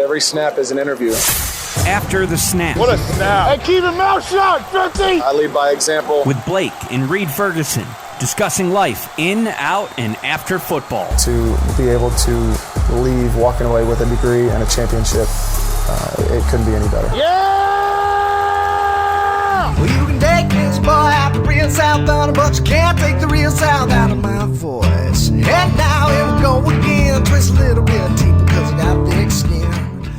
Every snap is an interview. After the Snap. What a snap. Hey, keep your mouth shut, 50! I lead by example. With Blake and Reed Ferguson, discussing life in, out, and after football. To be able to leave walking away with a degree and a championship, it couldn't be any better. Yeah! Well, you can take this boy out the real south on but you can't take the real south out of my voice. And now here we go again, twist a little bit deeper because I got thick skin.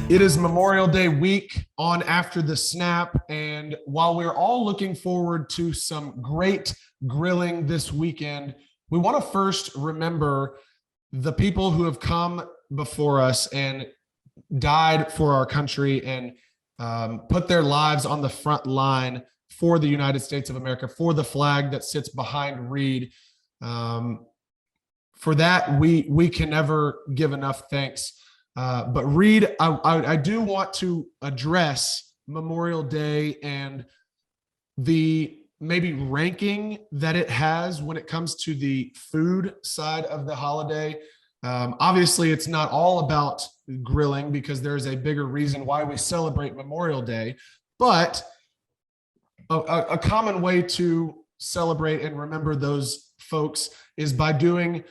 It is Memorial Day week on After the Snap, and while we're all looking forward to some great grilling this weekend, we want to first remember the people who have come before us and died for our country and put their lives on the front line for the United States of America, for the flag that sits behind Reed. For that, we can never give enough thanks. But Reed, I do want to address Memorial Day and the maybe ranking that it has when it comes to the food side of the holiday. Obviously, it's not all about grilling because there's a bigger reason why we celebrate Memorial Day. But a common way to celebrate and remember those folks is by doing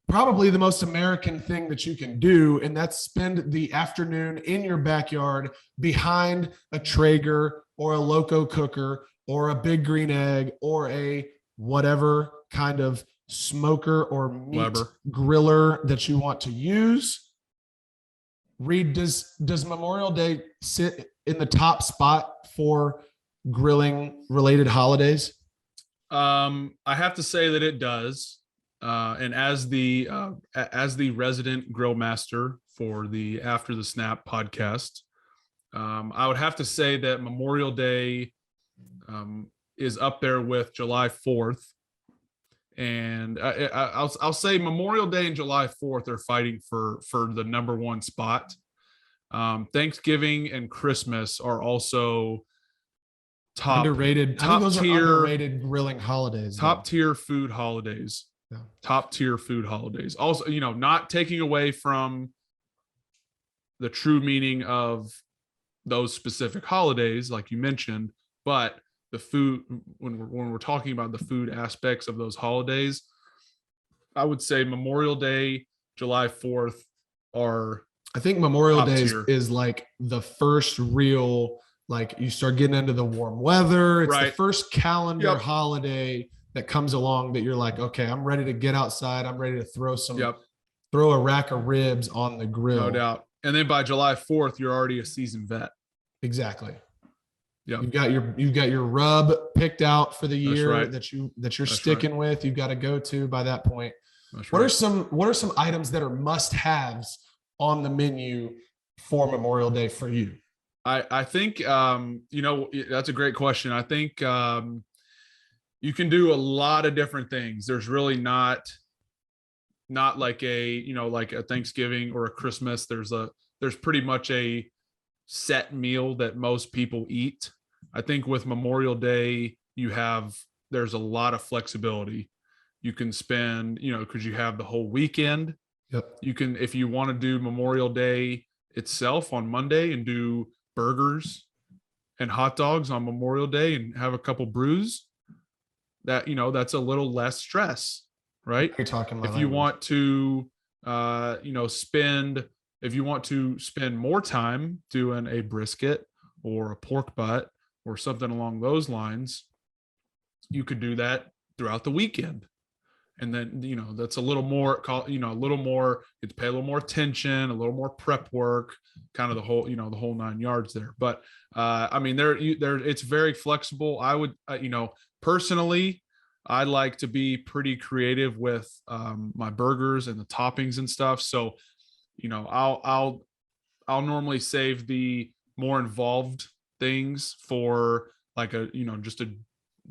probably the most American thing that you can do, and that's spend the afternoon in your backyard behind a Traeger or a Loco cooker or a Big Green Egg or a whatever kind of smoker or meat griller that you want to use. Reed, does Memorial Day sit in the top spot for grilling related holidays? I have to say that it does. And as the resident grill master for the After the Snap podcast, I would have to say that Memorial Day is up there with July 4th. And I'll say Memorial Day and July 4th are fighting for the number one spot. Thanksgiving and Christmas are also Underrated. I think those are underrated grilling holidays. Top tier food holidays. Yeah. Top tier food holidays. Also, not taking away from the true meaning of those specific holidays, like you mentioned, but the food, when we're talking about the food aspects of those holidays, I would say Memorial Day, July 4th are. I think Memorial Day is like the first real, like you start getting into the warm weather. It's the first calendar holiday that comes along that you're like, okay, I'm ready to get outside. I'm ready to throw a rack of ribs on the grill. No doubt. And then by July 4th, you're already a seasoned vet. Exactly. Yeah. You've got your rub picked out for the year that you're That's sticking with. You've got to go to by that point. That's What are some items that are must-haves on the menu for Memorial Day for you? I think that's a great question. I think you can do a lot of different things. There's really not like like a Thanksgiving or a Christmas. There's pretty much a set meal that most people eat. I think with Memorial Day, there's a lot of flexibility. You can spend, because you have the whole weekend. Yep. You can, if you want to do Memorial Day itself on Monday and do burgers and hot dogs on Memorial Day and have a couple brews, that's a little less stress, right? You're talking about if you want to spend more time doing a brisket or a pork butt or something along those lines, you could do that throughout the weekend. And then, that's a little more, you have to pay a little more attention, a little more prep work, kind of the whole 9 yards there. But it's very flexible. I would, personally, I like to be pretty creative with my burgers and the toppings and stuff. So, I'll normally save the more involved things for like just a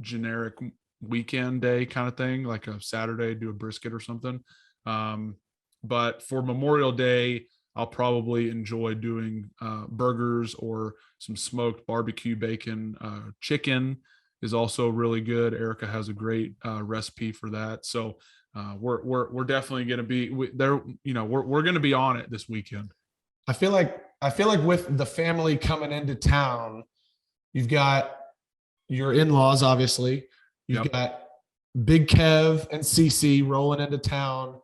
generic weekend day kind of thing, like a Saturday, do a brisket or something. But for Memorial Day, I'll probably enjoy doing burgers or some smoked barbecue bacon. Chicken is also really good. Erica has a great recipe for that. So we're definitely going to be there. We're going to be on it this weekend. I feel like I feel like with the family coming into town, you've got your in-laws, obviously. You've got Big Kev and CC rolling into town,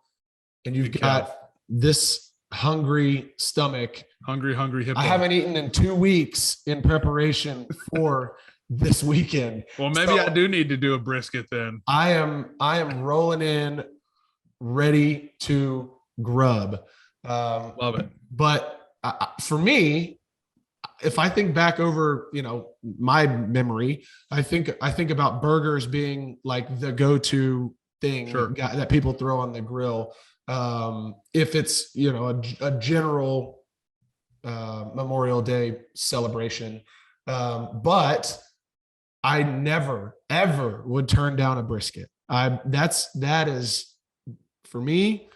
and you've got this hungry stomach. Hungry hippo. I haven't eaten in 2 weeks in preparation for this weekend. Well, maybe I do need to do a brisket then. I am rolling in, ready to grub. Love it. But for me, if I think back over, my memory, I think about burgers being like the go-to thing that people throw on the grill. If it's, a general Memorial Day celebration. But I never, ever would turn down a brisket. That is for me.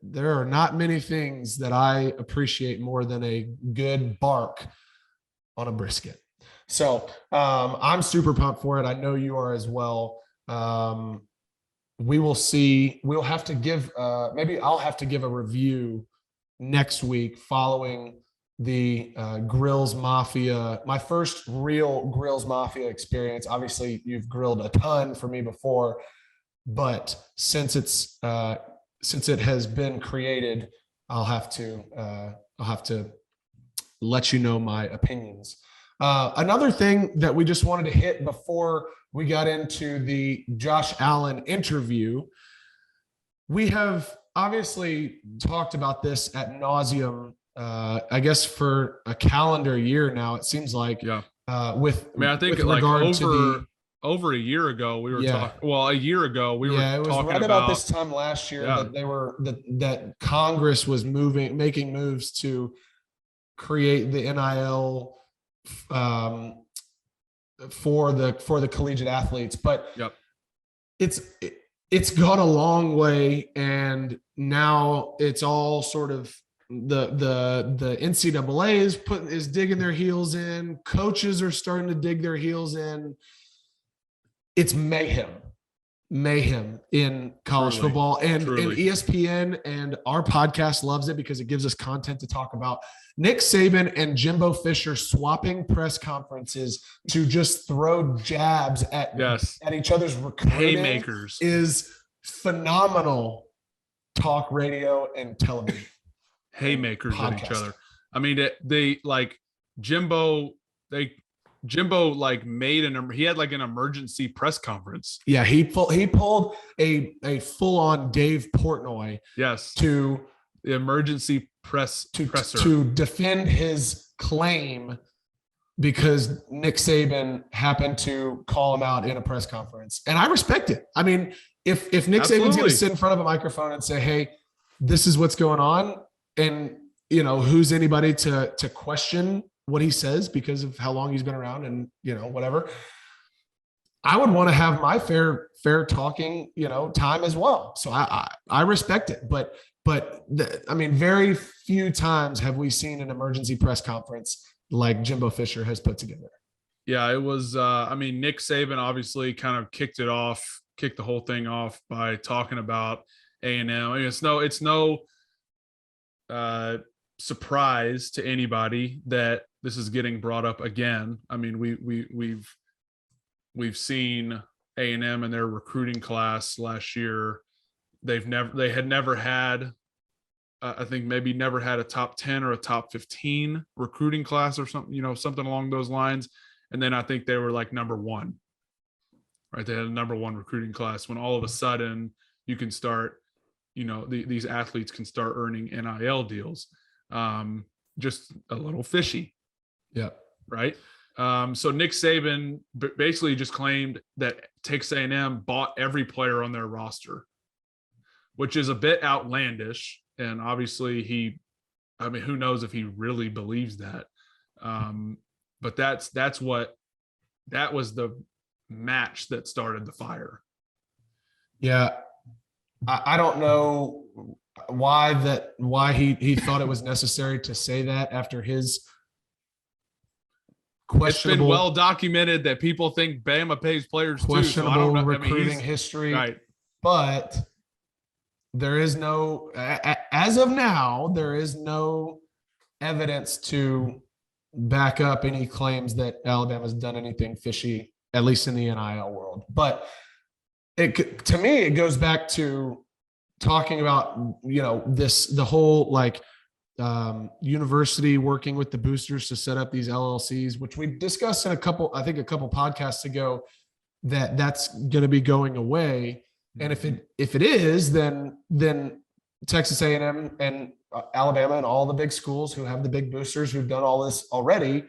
There are not many things that I appreciate more than a good bark on a brisket. So I'm super pumped for it. I know you are as well. We will see. We'll have to give, maybe I'll have to give a review next week following the Grills Mafia, my first real Grills Mafia experience. Obviously, you've grilled a ton for me before, but since it has been created, I'll have to let you know my opinions. Another thing that we just wanted to hit before we got into the Josh Allen interview, we have obviously talked about this ad nauseum, I guess for a calendar year now, it seems like. Yeah. I think with like over a year ago, we were talking. Well, a year ago, we were talking about. It was right about this time last year that that Congress was making moves to create the NIL for the collegiate athletes. But it's gone a long way, and now it's all sort of the NCAA is digging their heels in. Coaches are starting to dig their heels in. It's mayhem in college football, and ESPN and our podcast loves it because it gives us content to talk about. Nick Saban and Jimbo Fisher swapping press conferences to just throw jabs at each other's recruiting haymakers is phenomenal. Talk radio and television. Haymakers at each other. I mean, Jimbo like he had like an emergency press conference. Yeah, he pulled a full on Dave Portnoy. Yes. To the emergency presser to defend his claim because Nick Saban happened to call him out in a press conference. And I respect it. I mean, if Nick Saban's going to sit in front of a microphone and say, "Hey, this is what's going on," and who's anybody to question what he says because of how long he's been around and whatever, I would want to have my fair talking time as well. So I respect it, but very few times have we seen an emergency press conference like Jimbo Fisher has put together. Yeah, it was Nick Saban obviously kind of kicked the whole thing off by talking about A&M. I mean, it's no surprise to anybody that this is getting brought up again. I mean, we've seen A&M in their recruiting class last year. They had never had I think maybe never had a top 10 or a top 15 recruiting class or something, something along those lines. And then I think they were like number one, right? They had a number one recruiting class when all of a sudden you can start, these athletes can start earning NIL deals. Just a little fishy. Yeah. Right. So Nick Saban basically just claimed that Texas A&M bought every player on their roster, which is a bit outlandish. And obviously who knows if he really believes that. But that was the match that started the fire. Yeah. I don't know why he thought it was necessary to say that after his questionable. It's been well documented that people think Bama pays players questionable too. So recruiting history, right? But there is no, as of now, there is no evidence to back up any claims that Alabama's done anything fishy, at least in the NIL world. But to me, it goes back to talking about, the whole university working with the boosters to set up these LLCs, which we discussed in a couple podcasts ago, that's going to be going away. And if it is, then Texas A&M and Alabama and all the big schools who have the big boosters who've done all this already,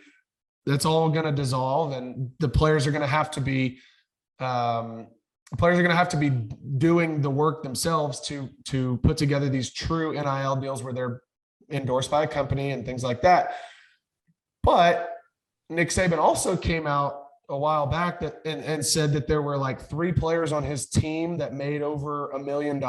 that's all going to dissolve, and the players are going to have to be doing the work themselves to put together these true NIL deals where they're endorsed by a company and things like that. But Nick Saban also came out a while back and said that there were like 3 players on his team that made over $1 million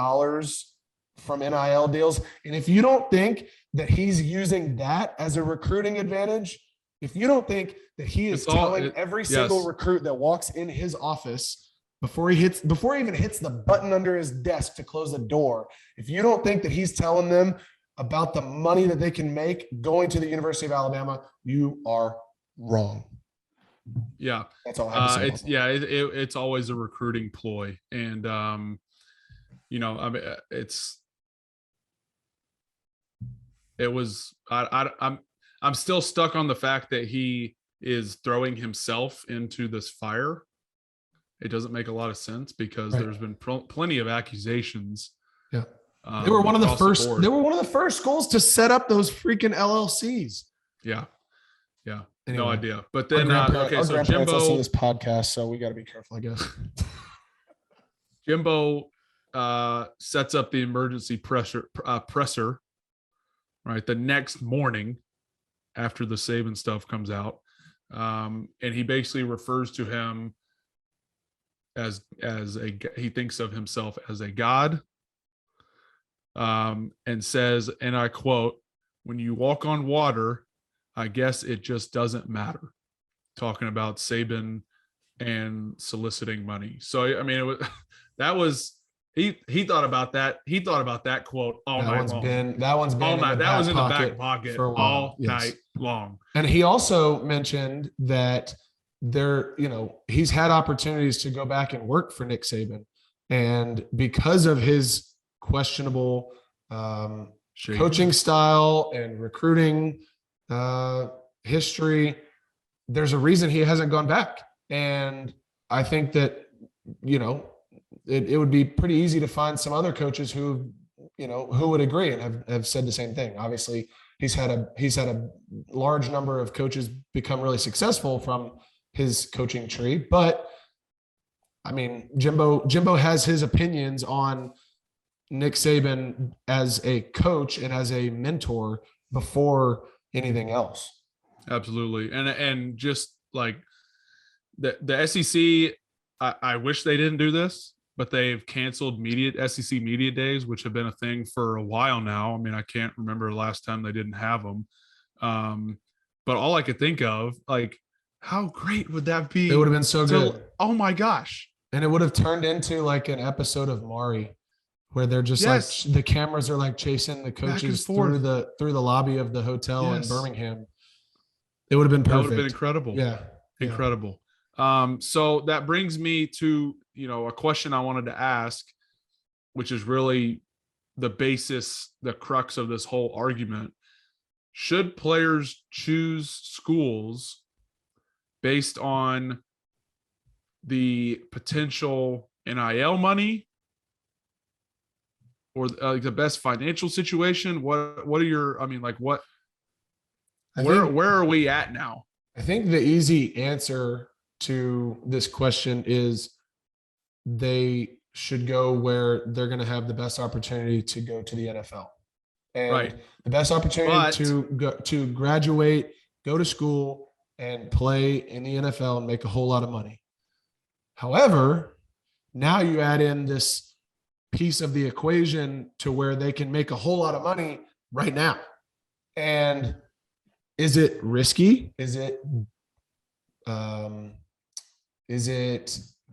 from NIL deals. And if you don't think that he's using that as a recruiting advantage, if you don't think that he is telling every single recruit that walks in his office before he even hits the button under his desk to close the door, if you don't think that he's telling them about the money that they can make going to the University of Alabama, you are wrong. Yeah. That's all I have to say. It's always a recruiting ploy. And, I'm still stuck on the fact that he is throwing himself into this fire. It doesn't make a lot of sense because there's been plenty of accusations. Yeah. They were one of the first. They were one of the first schools to set up those freaking LLCs. Yeah. Anyway, no idea. But then, so Jimbo listen to this podcast, so we got to be careful, I guess. Jimbo sets up the emergency presser, right, the next morning after the Saban stuff comes out, and he basically refers to him as he thinks of himself as a god, and says, and I quote, "When you walk on water, I guess it just doesn't matter," talking about Saban and soliciting money. So, I mean, he thought about that. He thought about that quote all night long. That one's been all night. That was in the back pocket for a while. all night long. And he also mentioned that he's had opportunities to go back and work for Nick Saban. And because of his questionable coaching style and recruiting history, there's a reason he hasn't gone back. And I think that, it would be pretty easy to find some other coaches who would agree and have said the same thing. Obviously, he's had a large number of coaches become really successful from his coaching tree, but I mean, Jimbo has his opinions on Nick Saban as a coach and as a mentor before anything else. Absolutely. And just like the SEC, I wish they didn't do this, but they've canceled SEC media days, which have been a thing for a while now. I mean, I can't remember the last time they didn't have them. But all I could think of, like, how great would that be? It would have been so good. Oh my gosh. And it would have turned into like an episode of Maury where they're just like the cameras are like chasing the coaches through the lobby of the hotel in Birmingham. It would have been perfect. That would have been incredible. Yeah. Incredible. So that brings me to, a question I wanted to ask, which is really the crux of this whole argument. Should players choose schools based on the potential NIL money or the best financial situation? Where are we at now? I think the easy answer to this question is they should go where they're going to have the best opportunity to go to the NFL. And the best opportunity to graduate, go to school, and play in the NFL and make a whole lot of money. However, now you add in this piece of the equation to where they can make a whole lot of money right now. And is it risky? Is it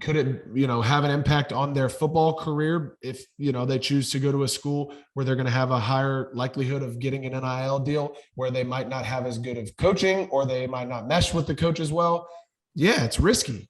Could it, have an impact on their football career if, they choose to go to a school where they're going to have a higher likelihood of getting an NIL deal, where they might not have as good of coaching, or they might not mesh with the coach as well? Yeah, it's risky,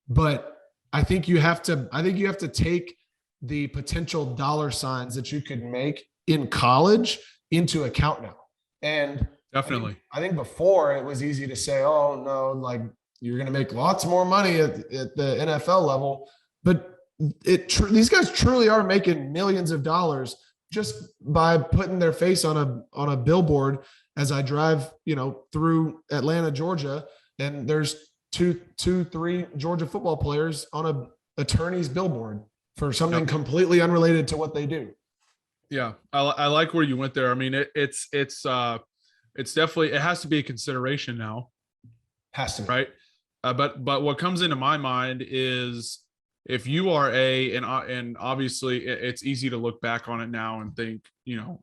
but I think you have to take the potential dollar signs that you could make in college into account now. And Definitely. I think before it was easy to say, oh no, like, you're going to make lots more money at the NFL level, but these guys truly are making millions of dollars just by putting their face on a billboard. As I drive, through Atlanta, Georgia, and there's three Georgia football players on a attorney's billboard for something completely unrelated to what they do. Yeah, I like where you went there. I mean, it's definitely, it has to be a consideration now. Has to be. Right. But what comes into my mind is, if you are and obviously it's easy to look back on it now and think,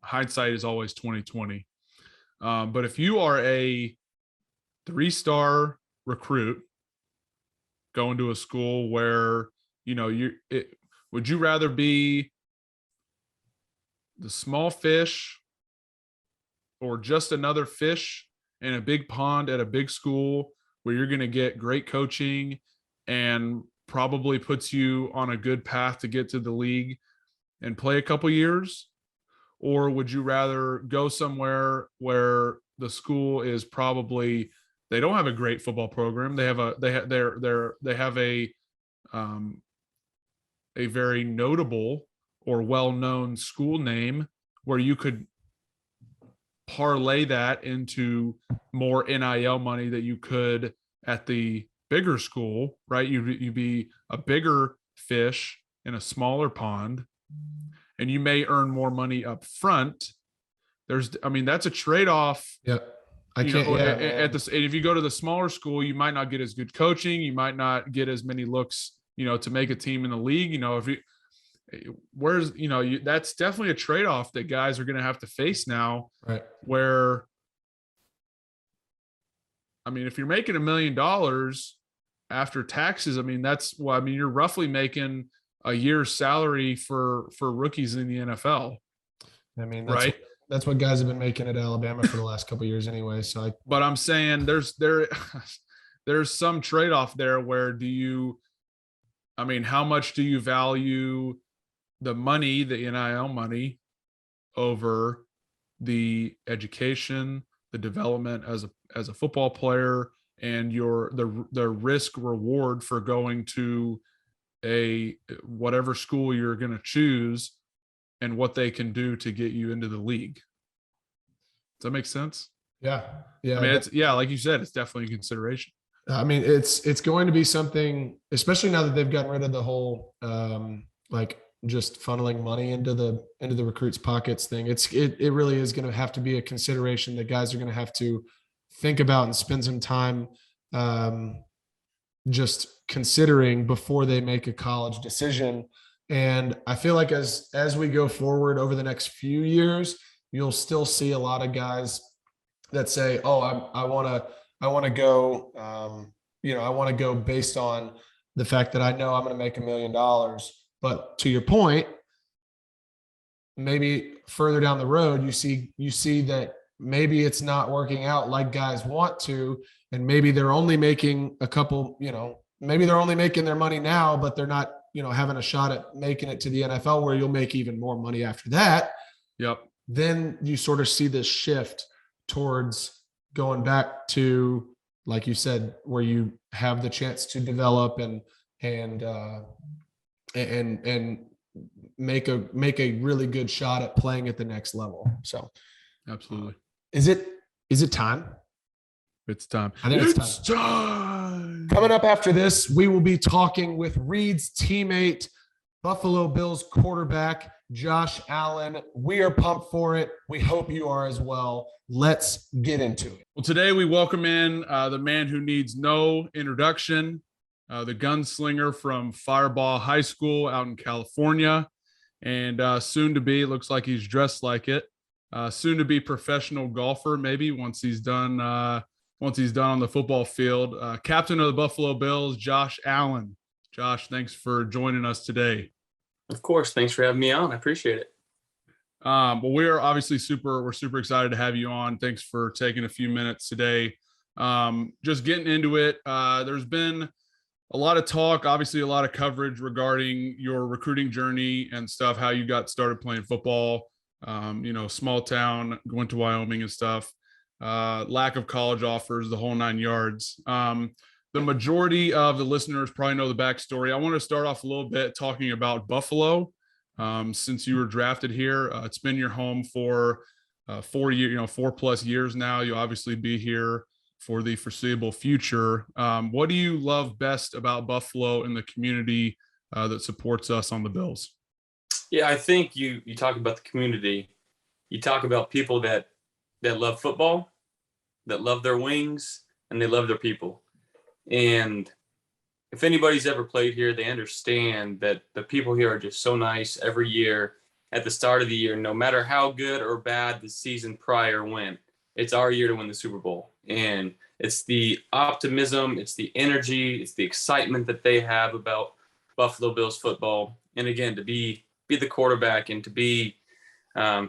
hindsight is always 2020. But if you are a 3-star recruit going to a school where, would you rather be the small fish or just another fish in a big pond at a big school where you're going to get great coaching and probably puts you on a good path to get to the league and play a couple years? Or would you rather go somewhere where the school is probably, they don't have a great football program, they have a very notable or well-known school name where you could parlay that into more NIL money that you could at the bigger school, right? You'd be a bigger fish in a smaller pond, and you may earn more money up front. That's a trade-off. Yep. If you go to the smaller school, you might not get as good coaching. You might not get as many looks, to make a team in the league. That's definitely a trade-off that guys are going to have to face now. Right. Where, if you're making $1 million after taxes, you're roughly making a year's salary for rookies in the NFL. Right. That's what guys have been making at Alabama for the last couple of years anyway. So but I'm saying there's some trade-off there where how much do you value the money, the NIL money, over the education, the development as a football player, and the risk reward for going to a whatever school you're going to choose, and what they can do to get you into the league. Does that make sense? Yeah. It's like you said, it's definitely a consideration. It's going to be something, especially now that they've gotten rid of the whole just funneling money into the recruits' pockets thing. It really is going to have to be a consideration that guys are going to have to think about and spend some time just considering before they make a college decision. And I feel like as we go forward over the next few years, you'll still see a lot of guys that say, "Oh, I want to go, I want to go based on the fact that I know I'm going to make $1 million." But to your point, maybe further down the road, you see that maybe it's not working out like guys want to, and maybe they're only making a couple, maybe they're only making their money now, but they're not, having a shot at making it to the NFL, where you'll make even more money after that. Yep. Then you sort of see this shift towards going back to, like you said, where you have the chance to develop and make a really good shot at playing at the next level. So absolutely. Is it time? It's time. I think it's time. Coming up after this, we will be talking with Reed's teammate, Buffalo Bills quarterback, Josh Allen. We are pumped for it. We hope you are as well. Let's get into it. Well, today we welcome in the man who needs no introduction, the gunslinger from Fireball High School out in California, and soon to be, looks like he's dressed like it, soon to be professional golfer, maybe once he's done on the football field. Captain of the Buffalo Bills, Josh Allen. Josh, thanks for joining us today. Of course. Thanks for having me on. I appreciate it. Well, we're obviously we're super excited to have you on. Thanks for taking a few minutes today. Just getting into it. There's been a lot of talk, obviously a lot of coverage regarding your recruiting journey and stuff, how you got started playing football, small town, went to Wyoming and stuff, lack of college offers, the whole 9 yards. The majority of the listeners probably know the backstory. I want to start off a little bit talking about Buffalo. Since you were drafted here, it's been your home for 4+ years now. You'll obviously be here for the foreseeable future. What do you love best about Buffalo and the community that supports us on the Bills? Yeah, I think you talk about the community. You talk about people that love football, that love their wings, and they love their people. And if anybody's ever played here, they understand that the people here are just so nice every year. At the start of the year, no matter how good or bad the season prior went, it's our year to win the Super Bowl. And it's the optimism, it's the energy, it's the excitement that they have about Buffalo Bills football. And again, to be the quarterback and to be, I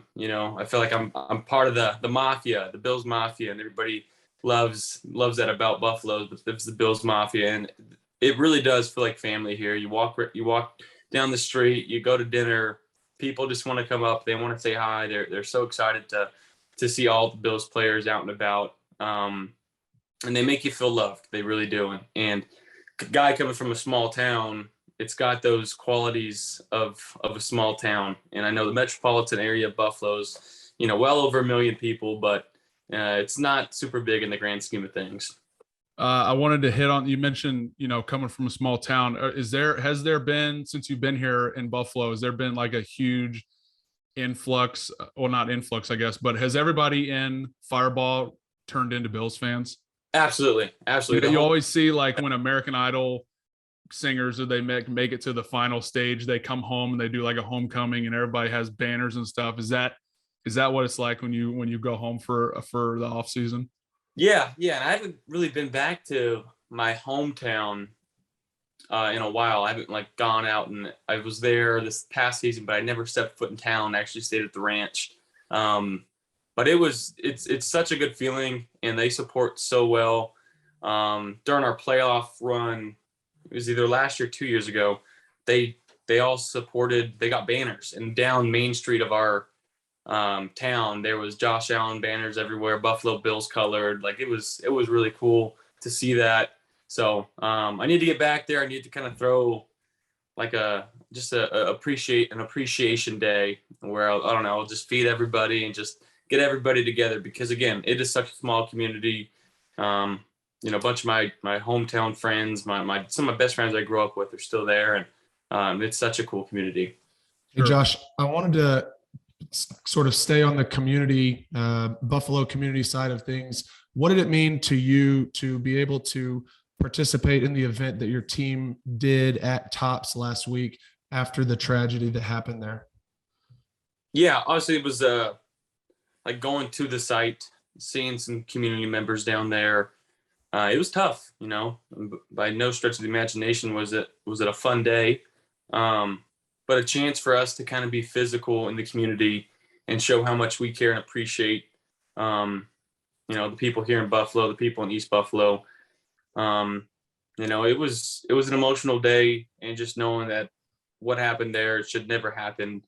feel like I'm part of the mafia, the Bills mafia, and everybody loves that about Buffalo. It's the Bills mafia, and it really does feel like family here. You walk down the street, you go to dinner, people just want to come up, they want to say hi. They're so excited to see all the Bills players out and about. And they make you feel loved. They really do. And a guy coming from a small town, it's got those qualities of a small town. And I know the metropolitan area of Buffalo's, well over 1 million people, but it's not super big in the grand scheme of things. I wanted to hit on, you mentioned, coming from a small town. Has there been, since you've been here in Buffalo, has there been like a huge influx, well, not influx, I guess, but has everybody in Fireball turned into Bills fans? Absolutely. You always see, like, when American Idol singers, or they make it to the final stage, they come home and they do like a homecoming and everybody has banners and stuff. Is that what it's like when you go home for the off season? Yeah. And I haven't really been back to my hometown in a while. I haven't gone out, and I was there this past season, but I never stepped foot in town. I actually stayed at the ranch. But it's such a good feeling, and they support so well. During our playoff run, it was either last year or 2 years ago, they all supported, they got banners, and down Main Street of our town, there was Josh Allen banners everywhere, Buffalo Bills colored. It was really cool to see that. So I need to get back there. I need to kind of throw an appreciation day where I'll just feed everybody and just get everybody together, because again, it is such a small community. A bunch of my hometown friends, some of my best friends I grew up with are still there, and it's such a cool community. Hey, Josh, I wanted to sort of stay on the community, Buffalo community side of things. What did it mean to you to be able to participate in the event that your team did at Tops last week after the tragedy that happened there? Yeah, obviously it was going to the site, seeing some community members down there. It was tough, by no stretch of the imagination was it a fun day, but a chance for us to kind of be physical in the community and show how much we care and appreciate, the people here in Buffalo, the people in East Buffalo. It was an emotional day, and just knowing that what happened there should never happen.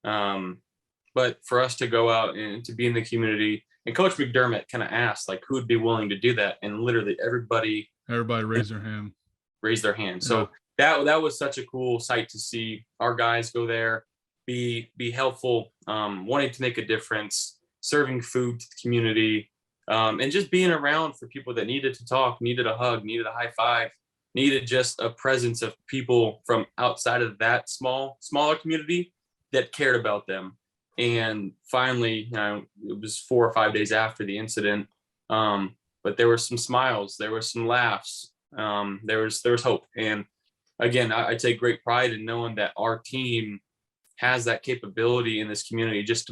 But for us to go out and to be in the community, and Coach McDermott kind of asked who would be willing to do that, and literally everybody raised their hand. So that was such a cool sight to see. Our guys go there, be helpful, wanting to make a difference, serving food to the community, and just being around for people that needed to talk, needed a hug, needed a high five, needed just a presence of people from outside of that smaller community that cared about them. And finally, it was 4 or 5 days after the incident, but there were some smiles, there were some laughs, there was hope. And again, I take great pride in knowing that our team has that capability in this community just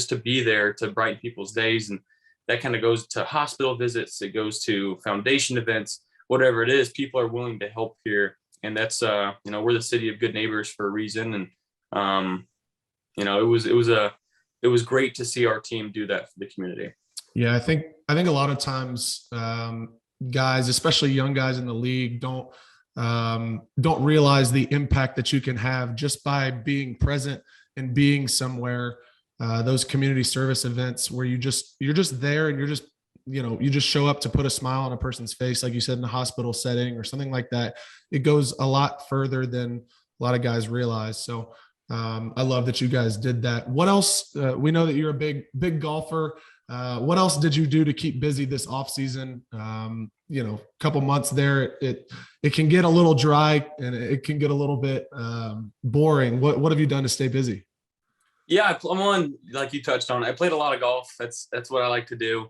to be there to brighten people's days. And that kind of goes to hospital visits, it goes to foundation events, whatever it is, people are willing to help here. And that's, we're the city of good neighbors for a reason. And, it was great to see our team do that for the community. Yeah, I think a lot of times guys, especially young guys in the league, don't realize the impact that you can have just by being present and being somewhere. Those community service events where you're just there and you just show up to put a smile on a person's face, like you said, in a hospital setting or something like that. It goes a lot further than a lot of guys realize. So I love that you guys did that. What else? We know that you're a big golfer. What else did you do to keep busy this off season? Couple months there, it can get a little dry and it can get a little bit boring. What have you done to stay busy? Yeah, I'm on, like you touched on. I played a lot of golf. That's what I like to do.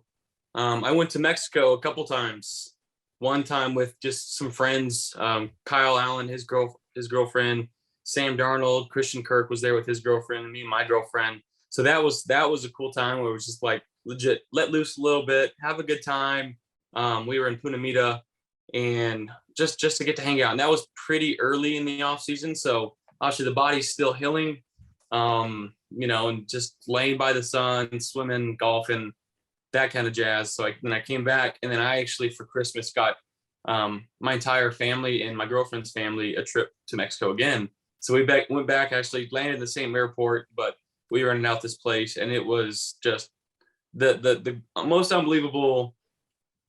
I went to Mexico a couple times. One time with just some friends, Kyle Allen, his girlfriend, Sam Darnold, Christian Kirk was there with his girlfriend, and me and my girlfriend. So that was a cool time where it was just like legit let loose a little bit, have a good time. We were in Punamita, and just to get to hang out. And that was pretty early in the off season, so obviously the body's still healing. And just laying by the sun, swimming, golfing, that kind of jazz. So then I came back, and then I actually for Christmas got my entire family and my girlfriend's family a trip to Mexico again. So we went back, actually landed in the same airport, but we were in and out this place, and it was just the most unbelievable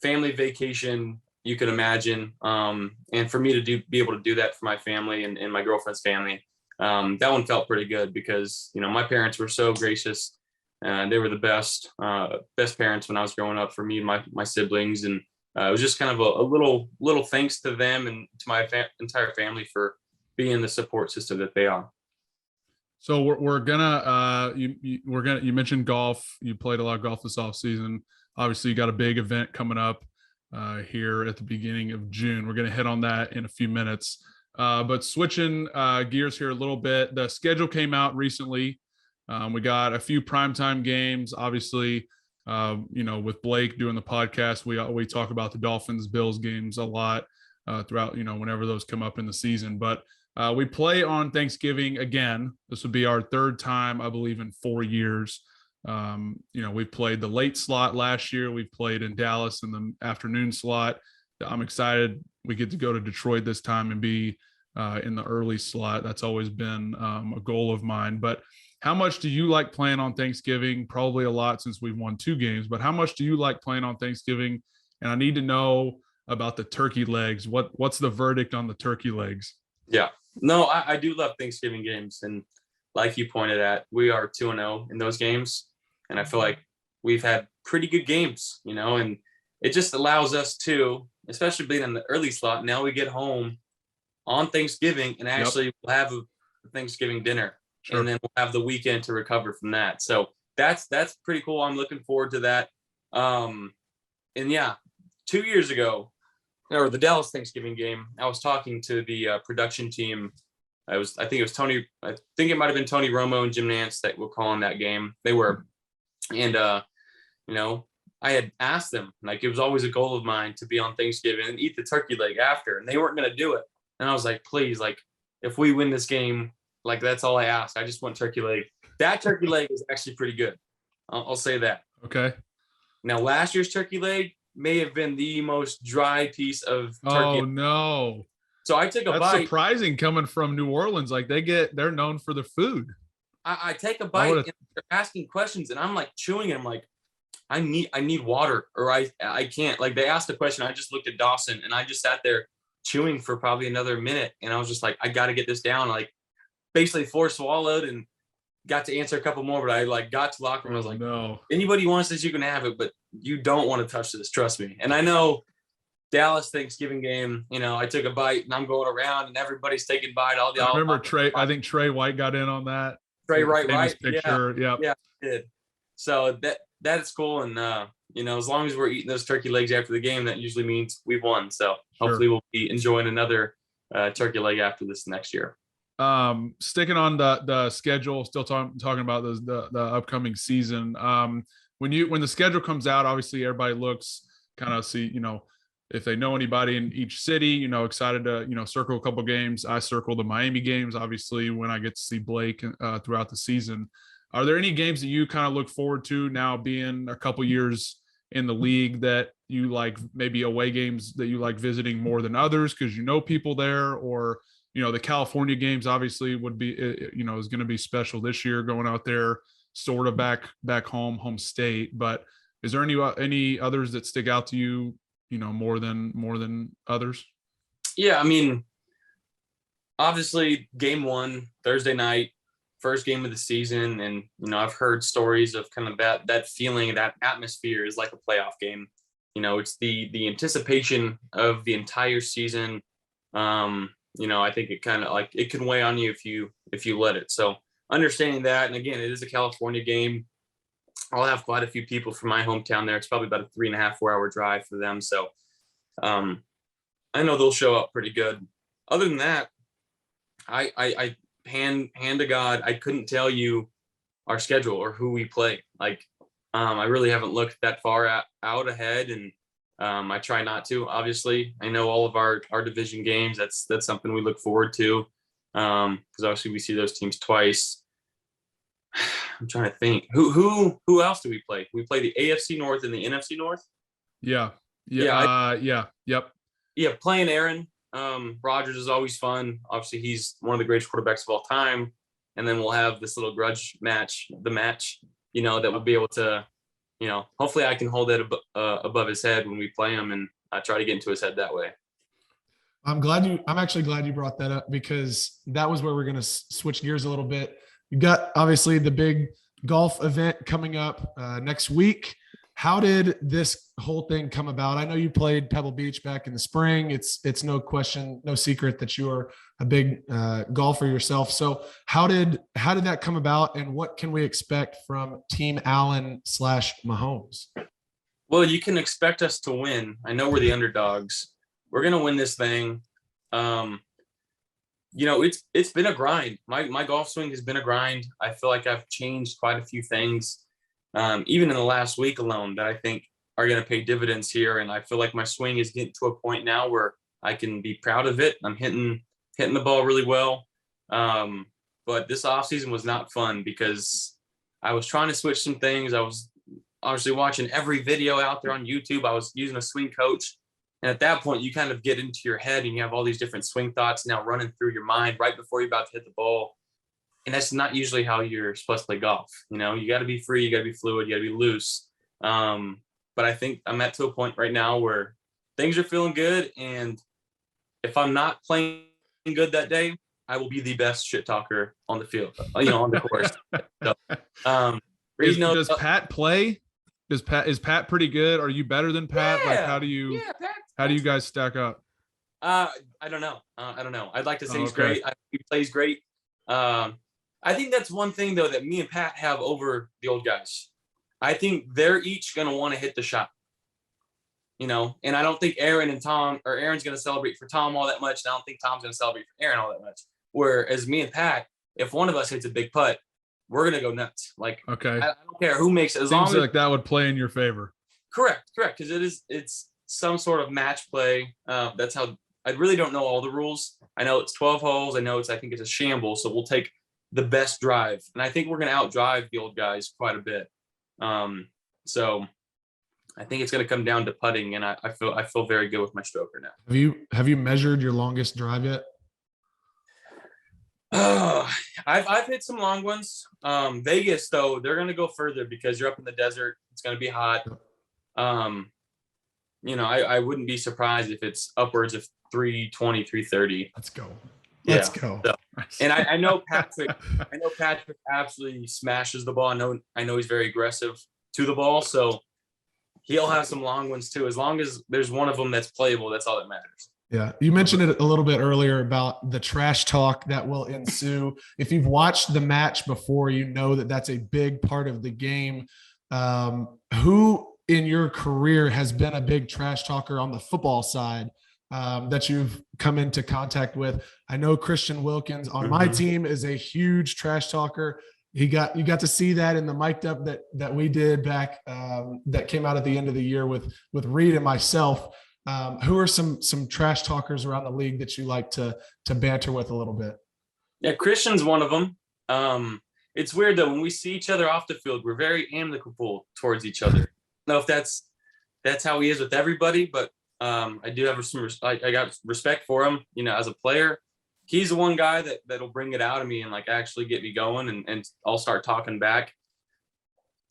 family vacation you could imagine. And for me to be able to do that for my family and my girlfriend's family, that one felt pretty good because, my parents were so gracious. They were the best parents when I was growing up for me and my siblings. And it was just kind of a little thanks to them and to my entire family for being the support system that they are. So we're gonna you mentioned golf. You played a lot of golf this off season. Obviously, you got a big event coming up here at the beginning of June. We're gonna hit on that in a few minutes. But switching gears here a little bit, the schedule came out recently. We got a few primetime games. Obviously, with Blake doing the podcast, we talk about the Dolphins Bills games a lot throughout, whenever those come up in the season. But we play on Thanksgiving again. This would be our third time, I believe, in 4 years. We've played the late slot last year. We've played in Dallas in the afternoon slot. I'm excited we get to go to Detroit this time and be in the early slot. That's always been a goal of mine. But how much do you like playing on Thanksgiving? Probably a lot since we've won 2 games. But how much do you like playing on Thanksgiving? And I need to know about the turkey legs. What's the verdict on the turkey legs? Yeah. No, I do love Thanksgiving games. And like you pointed at, we are 2-0 in those games. And I feel like we've had pretty good games, and it just allows us to, especially being in the early slot, now we get home on Thanksgiving and actually we'll have a Thanksgiving dinner. Sure. And then we'll have the weekend to recover from that. So that's pretty cool. I'm looking forward to that. And yeah, 2 years ago, or the Dallas Thanksgiving game, I was talking to the production team. I think it was Tony. I think it might have been Tony Romo and Jim Nance that were calling that game. They were, and I had asked them, like, it was always a goal of mine to be on Thanksgiving and eat the turkey leg after, and they weren't going to do it. And I was like, please, like, if we win this game, like, that's all I asked. I just want turkey leg. That turkey leg is actually pretty good. I'll say that. Okay. Now, last year's turkey leg may have been the most dry piece of turkey. Oh no! So I took a bite. That's surprising coming from New Orleans. Like they're known for the food. I take a bite and they're asking questions, and I'm like chewing, and I'm like, I need water, or I can't. Like, they asked a question, I just looked at Dawson, and I just sat there chewing for probably another minute, and I was just like, I got to get this down. Like, basically 4 swallowed and got to answer a couple more, but I like got to locker room. I was like, no, anybody wants this, you can have it, but you don't want to touch this. Trust me. And I know Dallas Thanksgiving game, I took a bite and I'm going around and everybody's taking a bite. I remember Trey. I think Trey White got in on that. Trey White, right? Picture. Yeah, I did. So that is cool. And, as long as we're eating those turkey legs after the game, that usually means we've won. So hopefully we'll be enjoying another turkey leg after this next year. Sticking on the schedule, still talking about the upcoming season. When the schedule comes out, obviously everybody looks kind of see, if they know anybody in each city, excited to, circle a couple games. I circle the Miami games, obviously, when I get to see Blake throughout the season. Are there any games that you kind of look forward to now being a couple years in the league that you like, maybe away games that you like visiting more than others because people there, or, the California games obviously would be, is going to be special this year going out there sort of back home state. But is there any others that stick out to you, more than others? Yeah, I mean, obviously game 1 Thursday night, first game of the season, and I've heard stories of kind of that feeling, that atmosphere is like a playoff game. It's the anticipation of the entire season. I think it kind of like it can weigh on you if you let it. So understanding that, and again, it is a California game. I'll have quite a few people from my hometown there. It's probably about a 3.5-4 hour drive for them. So I know they'll show up pretty good. Other than that, I hand to God, I couldn't tell you our schedule or who we play. Like, I really haven't looked that far out ahead, and I try not to. Obviously, I know all of our division games. That's something we look forward to, because obviously we see those teams twice. I'm trying to think who else do we play? We play the AFC North and the NFC North. Yep. Playing Aaron Rodgers is always fun. Obviously, he's one of the greatest quarterbacks of all time. And then we'll have this little grudge match, that we'll be able to, hopefully I can hold that above his head when we play him, and I try to get into his head that way. I'm actually glad you brought that up, because that was where we're going to switch gears a little bit. You got obviously the big golf event coming up next week. How did this whole thing come about? I know you played Pebble Beach back in the spring. It's no question, no secret that you are a big golfer yourself. So how did that come about, and what can we expect from Team Allen / Mahomes? Well, you can expect us to win. I know we're the underdogs. We're going to win this thing. It's been a grind. My golf swing has been a grind. I feel like I've changed quite a few things, even in the last week alone, that I think are going to pay dividends here. And I feel like my swing is getting to a point now where I can be proud of it. I'm hitting the ball really well. But this offseason was not fun because I was trying to switch some things. I was obviously watching every video out there on YouTube. I was using a swing coach. And at that point, you kind of get into your head and you have all these different swing thoughts now running through your mind right before you're about to hit the ball. And that's not usually how you're supposed to play golf. You got to be free, you got to be fluid, you got to be loose. But I think I'm to a point right now where things are feeling good. And if I'm not playing good that day, I will be the best shit talker on the field, on the course. So, does Pat play? Is Pat pretty good? Are you better than Pat? Yeah, like, how do you guys stack up? I don't know. I'd like to say he's great. He plays great. I think that's one thing though that me and Pat have over the old guys. I think they're each going to want to hit the shot, and I don't think Aaron's going to celebrate for Tom all that much. And I don't think Tom's going to celebrate for Aaron all that much. Whereas me and Pat, if one of us hits a big putt, we're going to go nuts. Like, okay, I don't care who makes it. As Seems long as like that would play in your favor. Correct. Because it's some sort of match play. That's how. I really don't know all the rules. I know it's 12 holes. I think it's a shambles. So we'll take the best drive, and I think we're going to outdrive the old guys quite a bit. So I think it's going to come down to putting, and I feel very good with my stroker now. Have you measured your longest drive yet? I've hit some long ones. Vegas though, they're going to go further because you're up in the desert. It's going to be hot. I wouldn't be surprised if it's upwards of 320, 330. Let's go. So, and I know Patrick absolutely smashes the ball. I know he's very aggressive to the ball. So he'll have some long ones too. As long as there's one of them that's playable, that's all that matters. Yeah. You mentioned it a little bit earlier about the trash talk that will ensue. If you've watched the match before, you know that that's a big part of the game. Who in your career has been a big trash talker on the football side that you've come into contact with? I know Christian Wilkins on my team is a huge trash talker. You got to see that in the mic'd up that we did back that came out at the end of the year with Reed and myself. Who are some trash talkers around the league that you like to banter with a little bit? Yeah, Christian's one of them. It's weird though, when we see each other off the field, we're very amicable towards each other. I don't know if that's how he is with everybody, but I do have I got respect for him, as a player. He's the one guy that'll bring it out of me and like actually get me going, and I'll start talking back.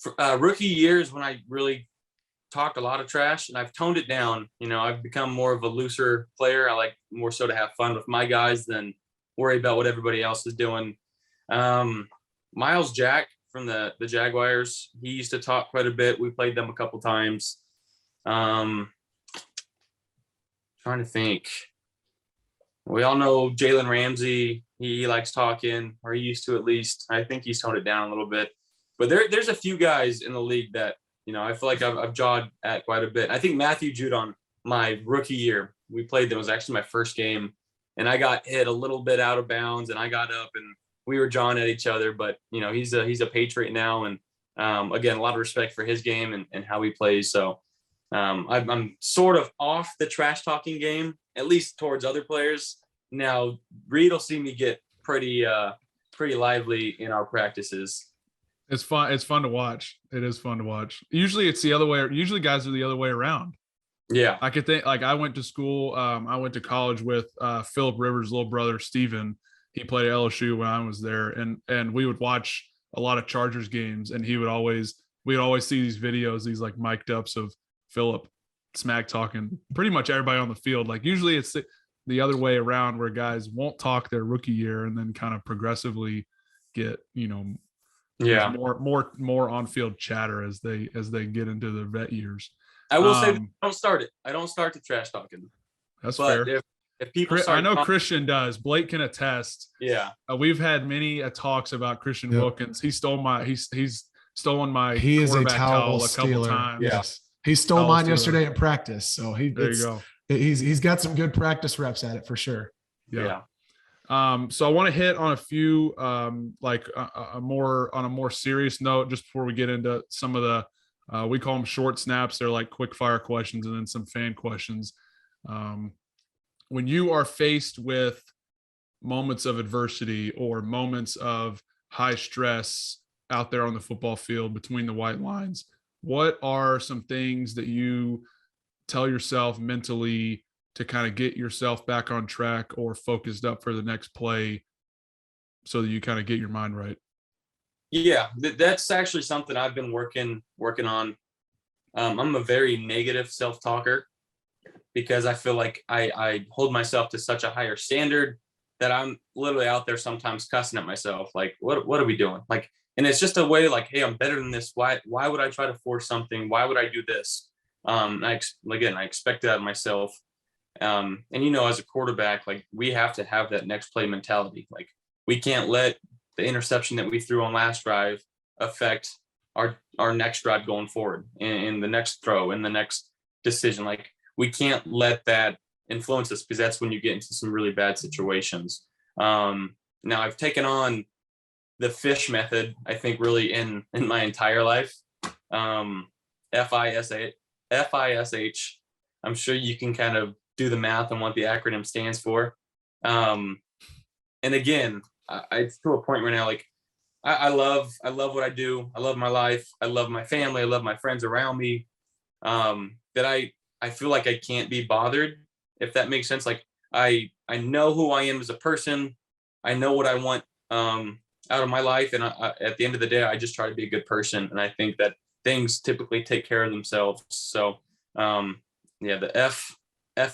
For, rookie years when I really talked a lot of trash, and I've toned it down. I've become more of a looser player. I like more so to have fun with my guys than worry about what everybody else is doing. Miles Jack from the Jaguars, he used to talk quite a bit. We played them a couple times. Trying to think. We all know Jalen Ramsey. He likes talking, or he used to at least. I think he's toned it down a little bit. But there's a few guys in the league that, I feel like I've jawed at quite a bit. I think Matthew Judon, my rookie year, we played them. It was actually my first game. And I got hit a little bit out of bounds, and I got up and we were jawing at each other. But, he's a Patriot now. And, again, a lot of respect for his game and how he plays. So I'm sort of off the trash talking game, at least towards other players. Now, Reed will see me get pretty lively in our practices. It's fun. It's fun to watch. It is fun to watch. Usually it's the other way. Usually guys are the other way around. Yeah. I could think, like, I went to school. I went to college with Philip Rivers' little brother, Steven. He played at LSU when I was there. And we would watch a lot of Chargers games, and we'd always see these videos, these like mic'd ups of Philip smack talking pretty much everybody on the field. Like usually it's the other way around, where guys won't talk their rookie year and then kind of progressively get, more on-field chatter as they get into their vet years. I will say, I don't start it. I don't start the trash talking. That's but fair. If people start, I know Christian does. Blake can attest. Yeah. We've had many talks about Christian Wilkins. He stole he's stolen my he is a quarterback towel a couple stealer. times. Yes. He stole Towel mine stealer. yesterday in practice. So there you go. He's got some good practice reps at it for sure. Yeah. So I want to hit on a few like a more serious note just before we get into some of the we call them short snaps. They're like quick fire questions and then some fan questions. When you are faced with moments of adversity or moments of high stress out there on the football field between the white lines, what are some things that you tell yourself mentally to kind of get yourself back on track or focused up for the next play so that you kind of get your mind right? Yeah, that's actually something I've been working on. I'm a very negative self-talker because I feel like I hold myself to such a higher standard that I'm literally out there sometimes cussing at myself. Like, what are we doing? Like, and it's just a way like, hey, I'm better than this. Why would I try to force something? Why would I do this? I expect that of myself. And as a quarterback, like we have to have that next play mentality. Like we can't let the interception that we threw on last drive affect our next drive going forward and the next throw and the next decision. Like we can't let that influence us because that's when you get into some really bad situations. Now I've taken on the fish method, I think really in my entire life. FISH. I'm sure you can kind of do the math on what the acronym stands for. And again, I to a point right now, like I love what I do. I love my life. I love my family. I love my friends around me. That I feel like I can't be bothered, if that makes sense. Like I know who I am as a person. I know what I want out of my life. And at the end of the day, I just try to be a good person. And I think that things typically take care of themselves. So the F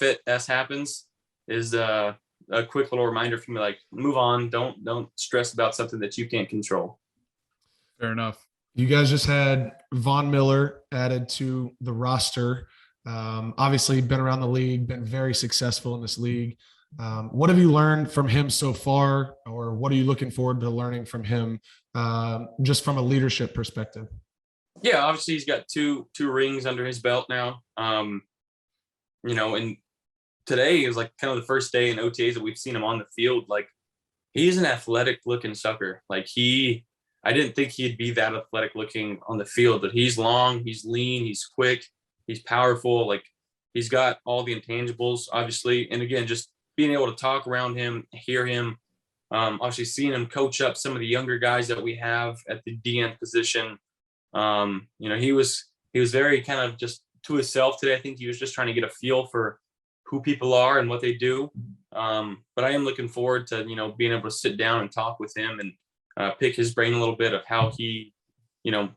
it, S happens is a quick little reminder for me, like move on. Don't stress about something that you can't control. Fair enough. You guys just had Von Miller added to the roster. Obviously been around the league, been very successful in this league. What have you learned from him so far, or what are you looking forward to learning from him, just from a leadership perspective? Yeah, obviously he's got two rings under his belt now. And today is like kind of the first day in OTAs that we've seen him on the field. Like he's an athletic looking sucker. Like I didn't think he'd be that athletic looking on the field, but he's long, he's lean, he's quick, he's powerful. Like He's got all the intangibles, obviously. And again, just being able to talk around him, hear him, obviously seeing him coach up some of the younger guys that we have at the DN position. He was very kind of just to himself today. I think he was just trying to get a feel for who people are and what they do. But I am looking forward to, being able to sit down and talk with him and pick his brain a little bit of how he,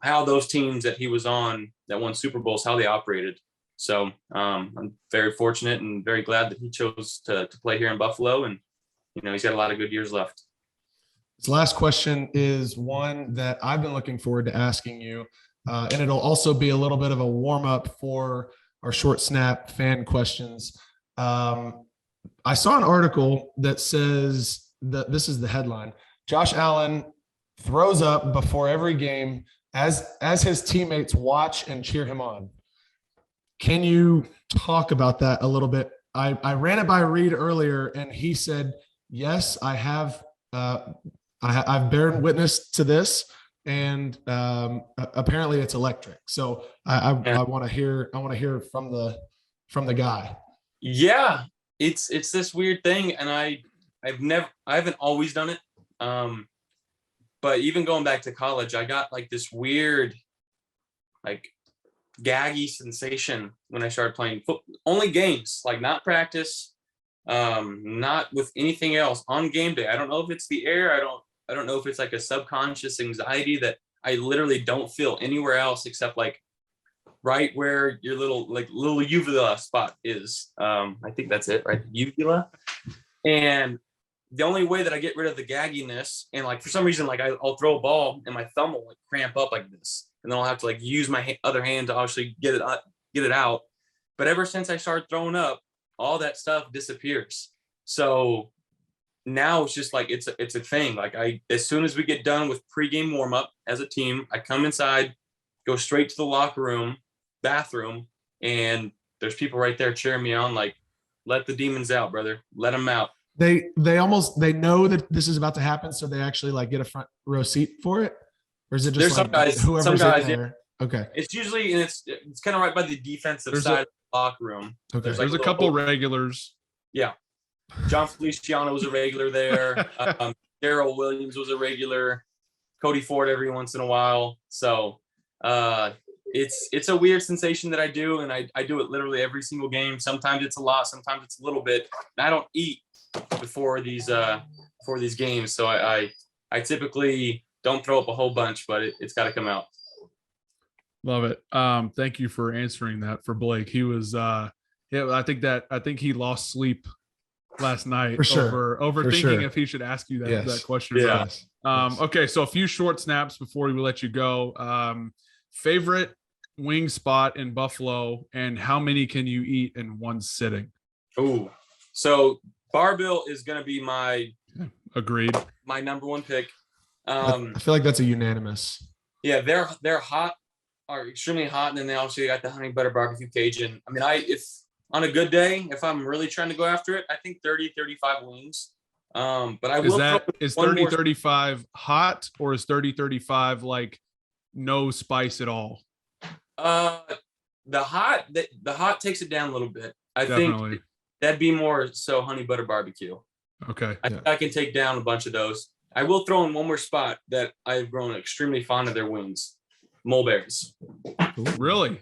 how those teams that he was on that won Super Bowls, how they operated. So I'm very fortunate and very glad that he chose to play here in Buffalo. And, he's got a lot of good years left. This last question is one that I've been looking forward to asking you. And it'll also be a little bit of a warm up for our short snap fan questions. I saw an article that says that this is the headline: Josh Allen throws up before every game as his teammates watch and cheer him on. Can you talk about that a little bit? I ran it by Reed earlier, and he said, yes, I have. I've borne witness to this, and apparently it's electric. So I want to hear from the guy. Yeah, it's this weird thing, and I haven't always done it. But even going back to college, I got like this weird, like, gaggy sensation when I started playing only games, like not practice, not with anything else on game day. I don't know if it's the air. I don't know if it's like a subconscious anxiety that I literally don't feel anywhere else except like right where your little uvula spot is. I think that's it, right? Uvula. And the only way that I get rid of the gagginess, and like for some reason, like I'll throw a ball and my thumb will like cramp up like this, and then I'll have to like use my other hand to actually get it out. But ever since I started throwing up, all that stuff disappears. So now it's just like it's a thing. Like as soon as we get done with pregame warm up as a team, I come inside, go straight to the locker room, bathroom, and there's people right there cheering me on. Like, let the demons out, brother. Let them out. They know that this is about to happen, so they actually like get a front row seat for it, or is it just there's whoever's some guys in there? Okay, it's usually, and it's kind of right by the defensive side of the locker room. Okay, there's a couple regulars. Yeah, John Feliciano was a regular there. Darrell Williams was a regular. Cody Ford every once in a while. So it's a weird sensation that I do, and I do it literally every single game. Sometimes it's a lot, sometimes it's a little bit. And I don't eat before these games, so I typically don't throw up a whole bunch, but it's got to come out. Love it. Thank you for answering that for Blake. He was I think he lost sleep last night for sure. overthinking if he should ask you that question. Yeah. Okay, so a few short snaps before we let you go. Favorite wing spot in Buffalo, and how many can you eat in one sitting? Ooh, so Barbell is going to be my number one pick. I feel like that's a unanimous. Yeah, they're hot, are extremely hot, and then they also got the honey butter barbecue Cajun. I mean, if on a good day, if I'm really trying to go after it, I think 30-35 wings. But I will. Is 30-35 hot, or is 30-35 like no spice at all? The hot takes it down a little bit. I think that'd be more so honey butter barbecue. Okay. I can take down a bunch of those. I will throw in one more spot that I've grown extremely fond of their wings. Mulberries. Really?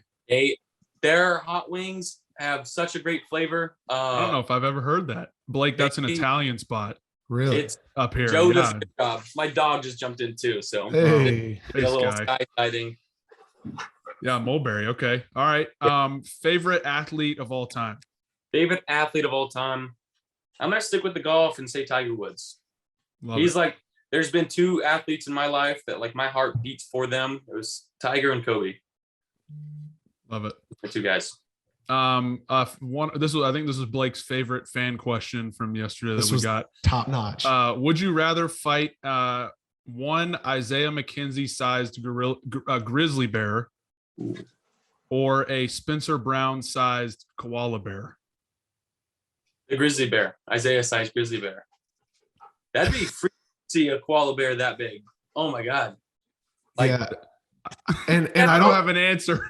Their hot wings have such a great flavor. I don't know if I've ever heard that. Blake, that's an Italian spot. Really? It's up here. Joe does a good job. My dog just jumped in too, so hey, a little skydiving. Yeah, mulberry. Okay. All right. Favorite athlete of all time? Favorite athlete of all time? I'm gonna stick with the golf and say Tiger Woods. He's like, there's been two athletes in my life that like my heart beats for them. It was Tiger and Kobe. Love it. The two guys. I think this was Blake's favorite fan question from yesterday that we got. Top notch. Would you rather fight one Isaiah McKenzie sized grizzly bear or a Spencer Brown sized koala bear? The grizzly bear, Isaiah sized grizzly bear. That'd be free to see a koala bear that big. Oh my God. And I I don't don't have an answer.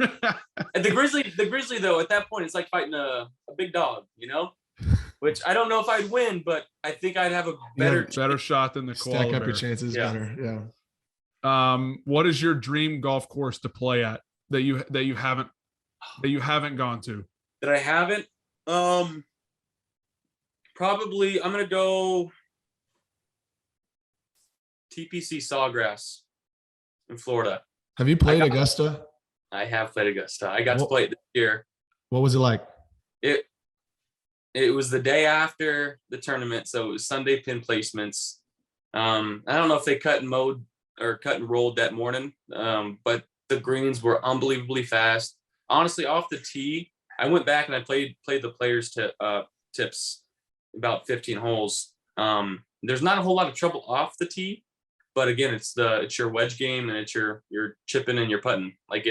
And the grizzly though, at that point, it's like fighting a big dog, which I don't know if I'd win, but I think I'd have a better shot than the stack koala up bear. your chances Yeah. better. Yeah. What is your dream golf course to play at that you haven't gone to? that I haven't. Probably I'm gonna go TPC Sawgrass in Florida. Have you played Augusta? I have played Augusta. I got to What- play it this year. What was it like? It was the day after the tournament, so it was Sunday pin placements. I don't know if they cut and rolled that morning, but the greens were unbelievably fast. Honestly, off the tee, I went back and I played the players tips about 15 holes. There's not a whole lot of trouble off the tee, but again, it's your wedge game and it's your chipping and your putting. Like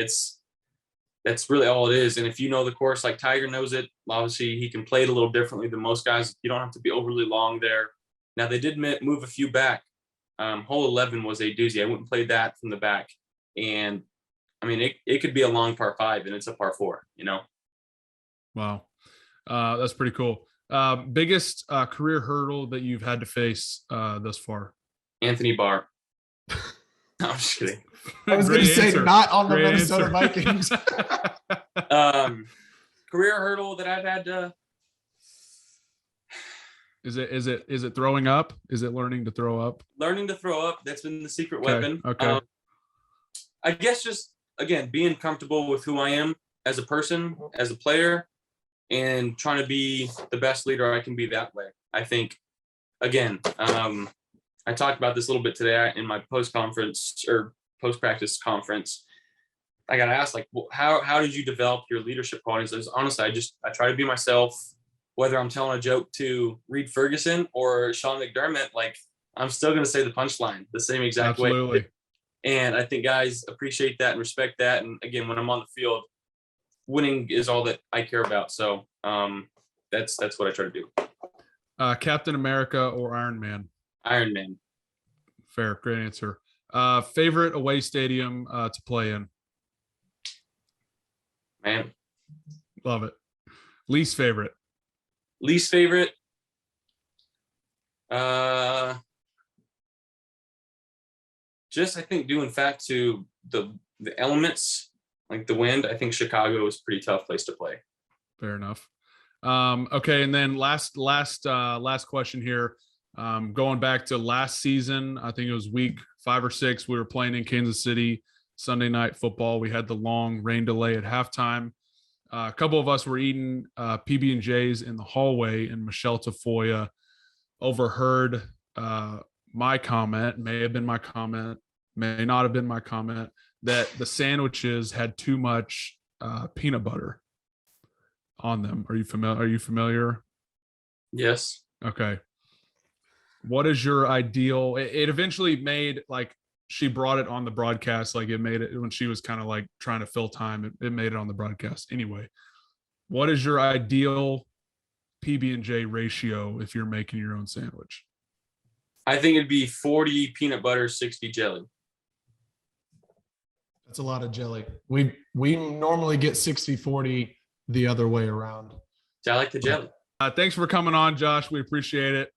that's really all it is. And if you know the course, like Tiger knows it, obviously he can play it a little differently than most guys. You don't have to be overly long there. Now they did move a few back. Hole 11 was a doozy. I went and played that from the back, and I mean it could be a long par 5 and it's a par 4. Wow, that's pretty cool. Biggest career hurdle that you've had to face thus far? Anthony Barr. No, I'm just kidding. I was going to Great say answer. not on the Great Minnesota answer. Vikings. Career hurdle that I've had to. Is it throwing up? Is it learning to throw up? Learning to throw up. That's been the secret Okay, weapon. okay. I guess just, again, being comfortable with who I am as a person, as a player, and trying to be the best leader I can be that way. I think, again, I talked about this a little bit today in my post-practice conference. I got asked, like, well, how did you develop your leadership qualities? Honestly, I try to be myself, whether I'm telling a joke to Reed Ferguson or Sean McDermott. Like, I'm still going to say the punchline the same exact Absolutely. way. And I think guys appreciate that and respect that. And again, when I'm on the field, winning is all that I care about. So that's what I try to do. Captain America or Iron Man? Iron Man. Fair, great answer. Favorite away stadium to play in? Man. Love it. Least favorite? Least favorite. Just I think due in fact to the elements, like the wind. I think Chicago is a pretty tough place to play. Fair enough. Okay, and then last question here. Going back to last season, I think it was week 5 or 6. We were playing in Kansas City, Sunday night football. We had the long rain delay at halftime. A couple of us were eating PB&Js in the hallway, and Michelle Tafoya overheard my comment, may have been my comment, may not have been my comment, that the sandwiches had too much peanut butter on them. Are you familiar? Yes. Okay. What is your ideal? It eventually made, like, she brought it on the broadcast. Like, it made it when she was kind of like trying to fill time. It made it on the broadcast. Anyway, what is your ideal PB&J ratio if you're making your own sandwich? I think it'd be 40 peanut butter, 60 jelly. That's a lot of jelly. We normally get 60-40 the other way around. I like the jelly. Thanks for coming on, Josh. We appreciate it.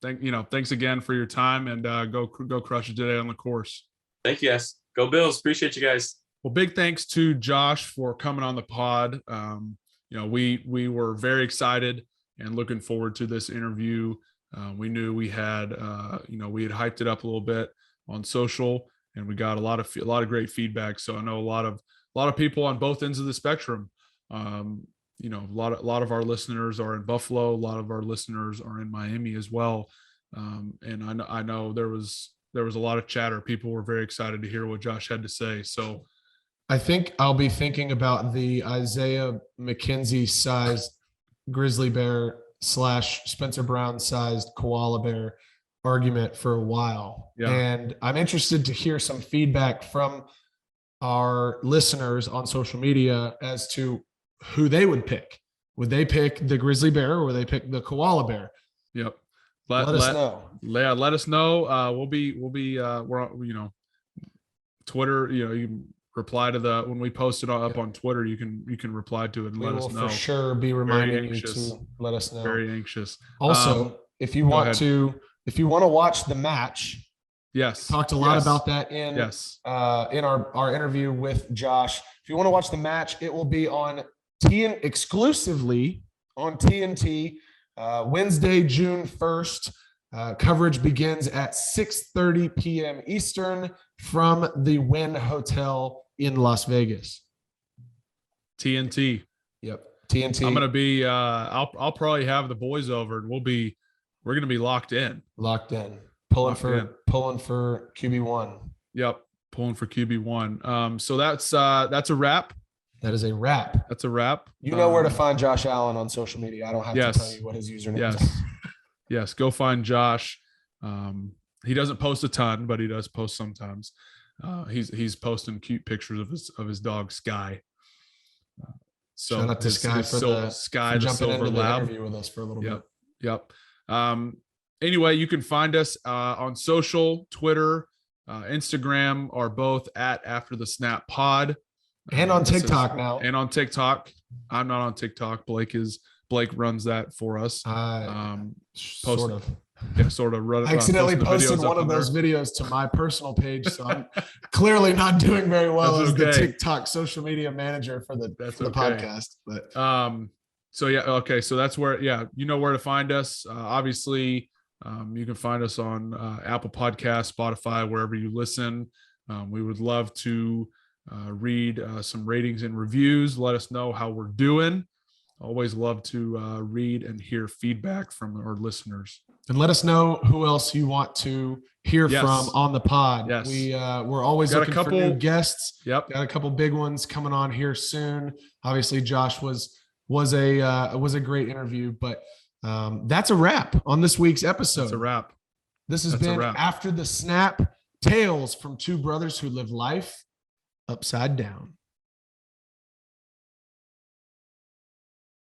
Thanks again for your time, and go crush it today on the course. Thank you, guys. Go Bills. Appreciate you guys. Well, big thanks to Josh for coming on the pod. We were very excited and looking forward to this interview. We knew we had hyped it up a little bit on social, and we got a lot of great feedback. So I know a lot of people on both ends of the spectrum. A lot of our listeners are in Buffalo. A lot of our listeners are in Miami as well. And I know there was a lot of chatter. People were very excited to hear what Josh had to say. So I think I'll be thinking about the Isaiah McKenzie sized grizzly bear / Spencer Brown sized koala bear argument for a while. Yeah. And I'm interested to hear some feedback from our listeners on social media as to who they would pick. Would they pick the grizzly bear or would they pick the koala bear? Yep. Let us know. Let us know. We're Twitter, you can reply to when we post it up on Twitter, you can reply to it and We let will us know. for sure be reminding you to let us know. Very anxious. Also, if you want to watch the match, yes, talked a lot about that in our interview with Josh. If you want to watch the match, it will be on exclusively on TNT Wednesday, June 1st. Coverage begins at 6:30 p.m. Eastern from the Wynn Hotel in Las Vegas. TNT. Yep, TNT. I'm gonna be. I'll probably have the boys over, and we're gonna be locked in. Pulling for QB1. Yep, pulling for QB1. So that's a wrap. That is a wrap. That's a wrap. You know where to find Josh Allen on social media. I don't have to tell you what his username is. Yes, go find Josh. He doesn't post a ton, but he does post sometimes. He's posting cute pictures of his dog Sky. So shout out to Sky for jumping into the interview with us for a little bit. Yep. Anyway, you can find us on social, Twitter, Instagram are both at After the Snap Pod. And on TikTok now. And on TikTok. I'm not on TikTok. Blake runs that for us. Sort of. Yeah, sort of. I accidentally posted one of those videos to my personal page, so I'm clearly not doing very well as the TikTok social media manager for the podcast. But so that's where you know where to find us. Obviously, you can find us on Apple Podcasts, Spotify, wherever you listen. We would love to read some ratings and reviews. Let us know how we're doing. Always love to read and hear feedback from our listeners. And let us know who else you want to hear from on the pod. Yes. We're always looking for new guests. Yep. Got a couple big ones coming on here soon. Obviously, Josh was a great interview, but that's a wrap on this week's episode. That's a wrap. This has been After the Snap, tales from two brothers who live life upside down.